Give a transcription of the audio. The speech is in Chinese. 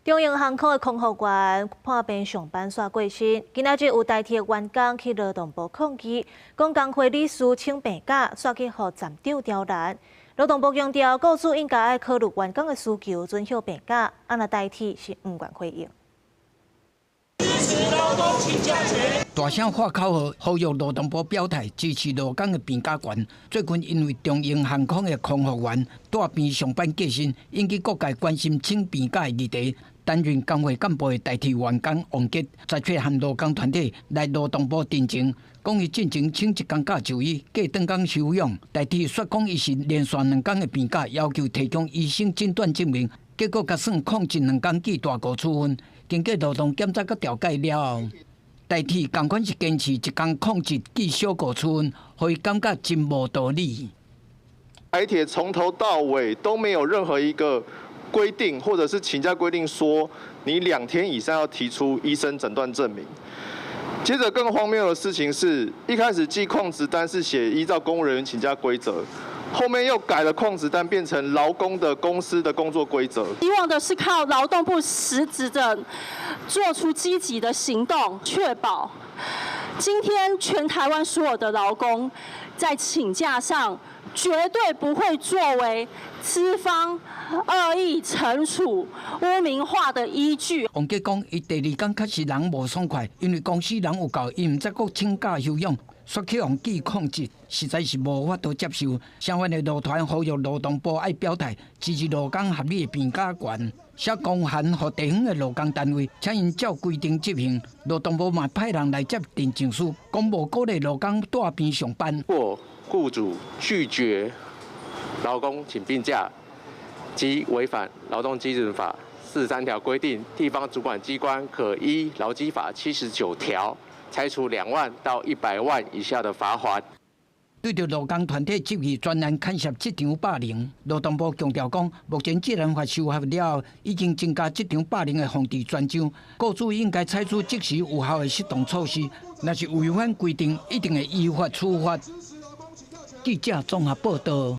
中英航空的空服员破病上班煞过身，今仔日有代替员工去劳动部抗议，讲工会理事请病假，煞去互站长刁难。劳动部强调，雇主应该爱考虑员工的需求，准许病假，安那代替是唔愿回应。 大声喊口号，呼吁劳动部表态支持劳工的病假权。最近因为中英航空的空服员带病上班过身，引起各界关心请病假的议题。担任工会干部的代替员工王杰，在却和劳工团体来劳动部陈情，讲伊进前请一天假就医，过转工休养。代替说讲伊是连续2天的病假，要求提供医生诊断证明，结果甲算控制2天记大过处分。经过劳动检查甲调解了后，代替同款是坚持1天控制记小过处分，互伊感觉真无道理。台铁从头到尾都没有任何一个 规定或者是请假规定说，你2天以上要提出医生诊断证明。接着更荒谬的事情是，一开始寄旷职单是写依照公务人员请假规则，后面又改了旷职单变成劳工的公司的工作规则。希望的是靠劳动部实质的做出积极的行动，确保今天全台湾所有的劳工在请假上 绝对不会作为资方恶意惩处、污名化的依据。王杰讲，伊第2天确实人无爽快，因为公司人有够，伊毋则阁请假休养，说去用记控制，实在是无法度接受。相关的劳团呼吁劳动部爱表态，支持劳工合理的病假权，写公函予地方的劳工单位，请因照规定执行。劳动部嘛派人来接陈情书，讲无鼓励劳工带病上班。 雇主拒绝劳工请病假，即违反劳动基准法43条规定，地方主管机关可依劳基法79条，裁处2万到100万以下的罚款。对着劳工团体集体专案牵涉这场霸凌，劳动部强调讲，目前这人法修法了后，已经增加这场霸凌的防治专章，雇主应该采取即时有效的适当措施，若是违反规定，一定会依法处罚。记者综合报道。